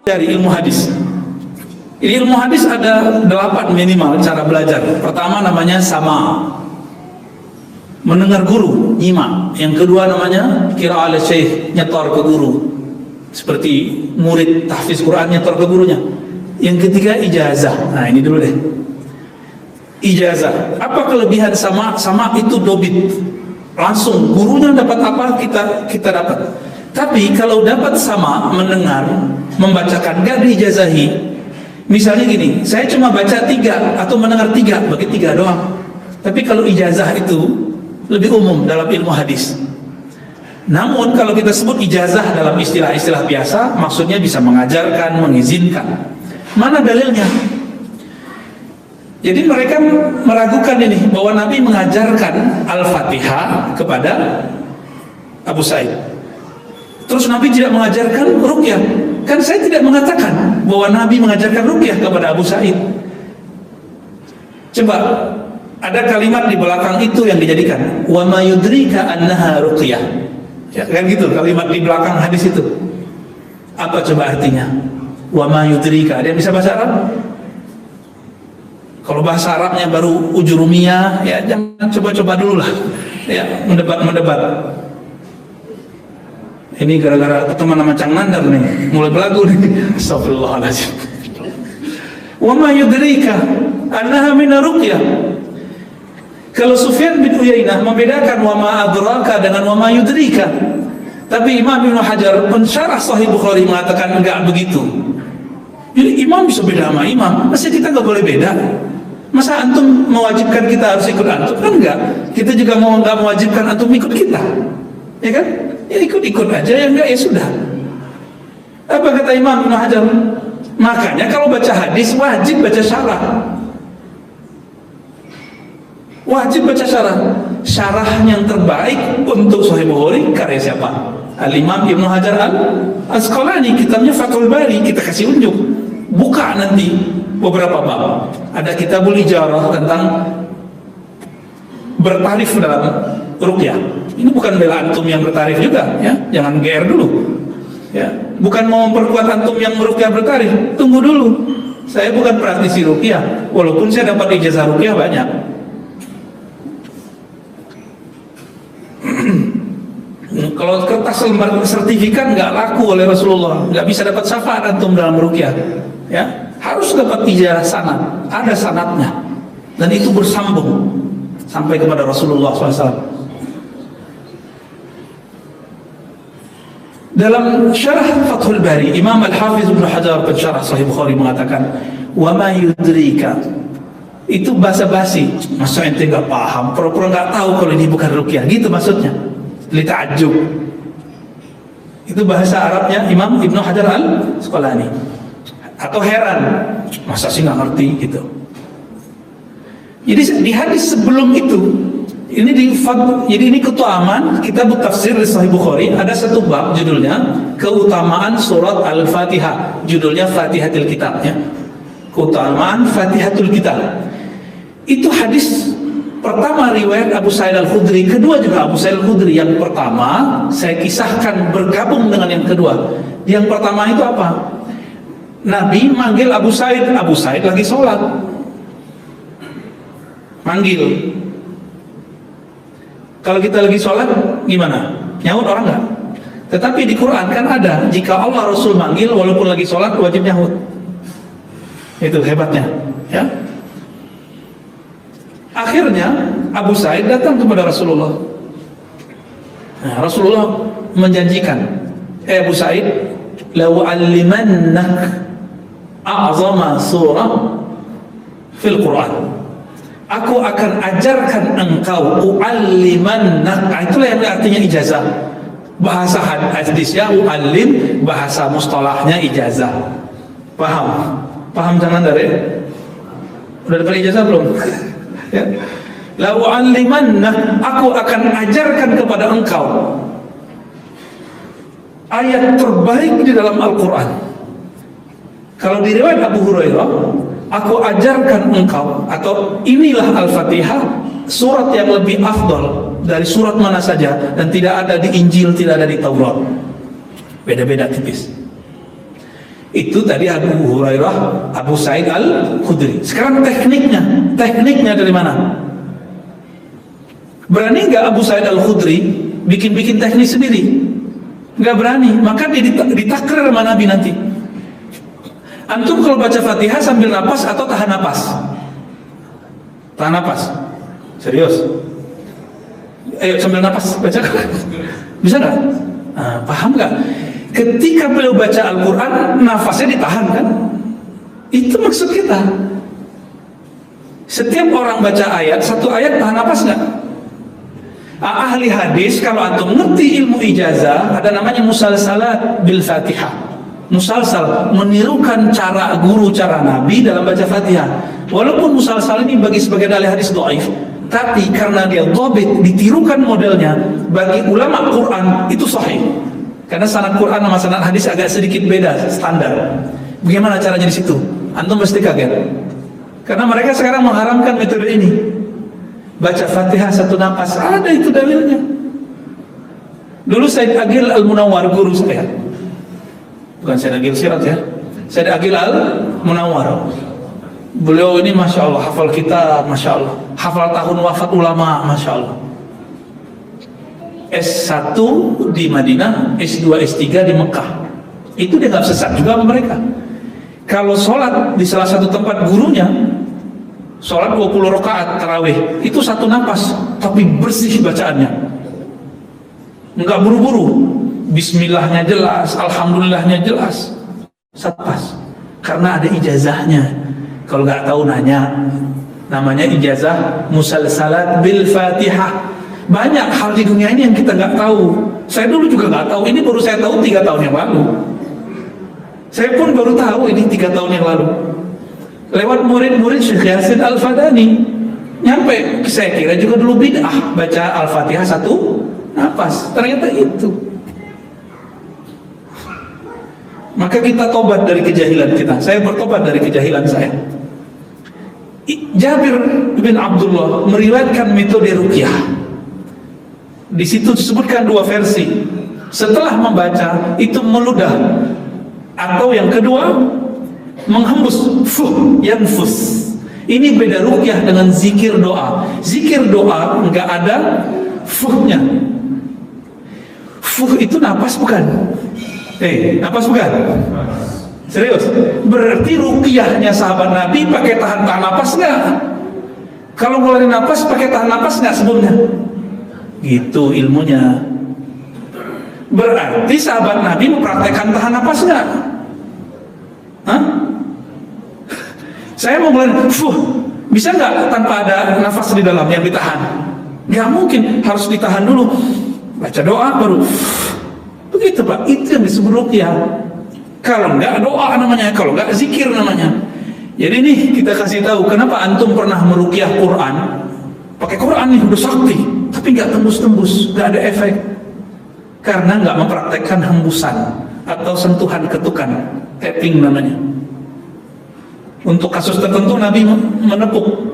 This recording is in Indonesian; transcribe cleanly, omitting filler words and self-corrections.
dari ilmu hadis. Ini ilmu hadis ada 8 minimal cara belajar. Pertama namanya sama, mendengar guru, nyimak. Yang kedua namanya qiraah ala syekh, nyetor ke guru, seperti murid tahfiz Quran nyetor ke gurunya. Yang ketiga ijazah. Nah ini dulu deh, ijazah. Apa kelebihan sama? Sama itu dobit, langsung gurunya dapat apa kita dapat. Tapi kalau dapat sama, mendengar, membacakan, gak diijazahi. Misalnya gini, saya cuma baca 3 atau mendengar 3, bagi 3 doang. Tapi kalau ijazah itu lebih umum dalam ilmu hadis. Namun kalau kita sebut ijazah dalam istilah-istilah biasa, maksudnya bisa mengajarkan, mengizinkan. Mana dalilnya? Jadi mereka meragukan ini, bahwa Nabi mengajarkan Al-Fatihah kepada Abu Sa'id. Terus Nabi tidak mengajarkan ruqyah. Kan saya tidak mengatakan bahwa Nabi mengajarkan ruqyah kepada Abu Sa'id. Coba, ada kalimat di belakang itu yang dijadikan wa ma yudrika annaha ruqyah. Ya, kan gitu kalimat di belakang hadis itu. Apa coba artinya? Wa ma yudrika. Ada yang bisa bahasa Arab? Kalau bahasa Arabnya baru ujurumiyah, ya jangan coba-coba dulu lah. Ya, mendebat. Ini gara-gara ketemu sama Cang Nandar nih, mulai belagu nih. Astagfirullahaladzim. Wa ma yudrika annaha min ruqyah. Kalau Sufyan bin Uyainah membedakan wa ma adraka dengan wa ma yudrika. Tapi Imam Ibnu Hajar pensyarah Sahih Bukhari mengatakan enggak begitu. Jadi imam bisa beda sama imam, masa kita enggak boleh beda? Masa antum mewajibkan kita harus ikut antum? Kan enggak. Kita juga mau enggak mewajibkan antum ikut kita. Ya kan? Ya ikut-ikut aja, ya enggak ya sudah. Apa kata Imam Ibnu Hajar? Makanya kalau baca hadis wajib baca syarah. Wajib baca syarah. Syarah yang terbaik untuk Sahih Bukhari karya siapa? Al-Imam Ibnu Hajar Al-Asqalani, kitabnya Fathul Bari, kita kasih unjuk. Buka nanti beberapa bab. Ada Kitabul Ijarah tentang bertarif dalam ruqyah. Ini bukan bela antum yang bertarif juga, ya. Jangan GR dulu. Ya, bukan mau memperkuat antum yang meruqyah bertarif. Tunggu dulu. Saya bukan praktisi ruqyah, walaupun saya dapat ijazah ruqyah banyak. Kalau kertas lembar sertifikat nggak laku oleh Rasulullah, nggak bisa dapat syafaat antum dalam ruqyah. Ya, harus dapat ijazah sanad, ada sanadnya, dan itu bersambung sampai kepada Rasulullah SAW. Dalam syarah Fathul Bari, Imam Al-Hafiz Ibnu Hajar pensyarah Sahih Bukhari mengatakan, wa ma yudrika, itu basa-basi, masa ente nggak paham, pura-pura nggak tahu kalau ini bukan ruqyah, gitu maksudnya. Li ta'ajjub. Itu bahasa Arabnya Imam Ibnu Hajar Al-Asqalani. Atau heran, masa sih nggak ngerti gitu. Jadi di hadis sebelum itu, jadi ini keutamaan kitab tafsir di Sahih Bukhari, ada satu bab judulnya keutamaan surat Al-Fatihah, judulnya Fatihatul Kitab, ya. Keutamaan Fatihatul Kitab. Itu hadis pertama riwayat Abu Sa'id Al-Khudri, kedua juga Abu Sa'id Al-Khudri. Yang pertama saya kisahkan bergabung dengan yang kedua. Yang pertama itu apa? Nabi manggil Abu Sa'id lagi sholat, manggil. Kalau kita lagi sholat gimana? Nyaut orang nggak? Tetapi di Quran kan ada, jika Allah Rasul manggil walaupun lagi sholat wajib nyaut. Itu hebatnya, ya. Akhirnya Abu Sa'id datang kepada Rasulullah. Nah, Rasulullah menjanjikan, Abu Sa'id, lau allimannak a'zama surah fil Quran. Aku akan ajarkan engkau, u'allimannak. Itulah yang artinya ijazah. Bahasa hadisnya u'allim, bahasa mustalahnya ijazah. Paham? Paham jangan dari? Udah dapat ijazah belum? Ya. La u'allimannak, aku akan ajarkan kepada engkau ayat terbaik di dalam Al-Quran. Kalau di riwayat Abu Hurairah, aku ajarkan engkau, atau inilah Al-Fatihah, surat yang lebih afdal dari surat mana saja, dan tidak ada di Injil, tidak ada di Taurat. Beda-beda tipis. Itu tadi Abu Hurairah, Abu Sa'id Al-Khudri. Sekarang tekniknya dari mana? Berani nggak Abu Sa'id Al-Khudri bikin teknik sendiri? Nggak berani, maka dia ditakrir sama Nabi nanti. Antum kalau baca Fatihah sambil napas atau tahan napas? Tahan napas. Serius? Ayo sambil napas baca. Bisa nggak? Nah, paham nggak? Ketika beliau baca Al-Quran, nafasnya ditahan kan? Itu maksud kita. Setiap orang baca ayat, satu ayat tahan napas nggak? Ahli hadis, kalau antum ngerti ilmu ijazah, ada namanya musalsalat bil Fatihah. Musalsal, menirukan cara guru, cara Nabi dalam baca Fatihah. Walaupun musalsal ini bagi sebagian ahli hadis dhaif, tapi karena dia dhabit, ditirukan modelnya, bagi ulama Quran itu sahih. Karena sanad Quran sama sanad hadis agak sedikit beda standar. Bagaimana caranya di situ? Antum mesti kaget. Karena mereka sekarang mengharamkan metode ini. Baca Fatihah satu napas, ada itu dalilnya. Dulu Said Agil Al-Munawwar, guru saya. Bukan Said Agil Sirat ya. Said Agil Al-Munawwar. Beliau ini Masya Allah, hafal kitab, Masya Allah. Hafal tahun wafat ulama, Masya Allah. S1 di Madinah, S2, S3 di Mekah. Itu dia gak sesat juga sama mereka. Kalau sholat di salah satu tempat gurunya, sholat 20 rakaat tarawih, itu satu napas, tapi bersih bacaannya. Enggak buru-buru. Bismillahnya jelas, Alhamdulillahnya jelas. Satu pas. Karena ada ijazahnya. Kalau nggak tahu nanya. Namanya ijazah musalsalat bil Fatihah. Banyak hal di dunia ini yang kita nggak tahu. Saya dulu juga nggak tahu. Ini baru saya tahu 3 tahun yang lalu. Saya pun baru tahu ini 3 tahun yang lalu. Lewat murid-murid Syekh Yasin Al-Fadani. Nyampe, saya kira juga dulu bid'ah baca Al-Fatihah satu napas. Ternyata itu. Maka kita tobat dari kejahilan kita. Saya bertobat dari kejahilan saya. Jabir bin Abdullah meriwayatkan metode ruqyah. Di situ disebutkan 2 versi. Setelah membaca itu meludah, atau yang kedua menghembus, yanfus. Ini beda ruqyah dengan zikir doa. Zikir doa enggak ada fuhnya. Fuh itu napas bukan? Napas bukan? Serius? Berarti ruqyahnya sahabat Nabi pakai tahan napas nggak? Kalau ngeluarin napas pakai tahan napas nggak sebelumnya? Gitu ilmunya. Berarti sahabat Nabi mempraktekkan tahan napas nggak? Hah? Saya mau ngeluarin bisa nggak tanpa ada nafas di dalam yang ditahan? Nggak mungkin, harus ditahan dulu. Baca doa baru. Begitu Pak, itu yang disebut ruqyah. Kalau enggak doa namanya, kalau enggak zikir namanya. Jadi nih kita kasih tahu kenapa antum pernah meruqyah Quran. Pakai Quran nih udah sakti, tapi enggak tembus-tembus, enggak ada efek. Karena enggak mempraktekkan hembusan atau sentuhan ketukan, tapping namanya. Untuk kasus tertentu Nabi menepuk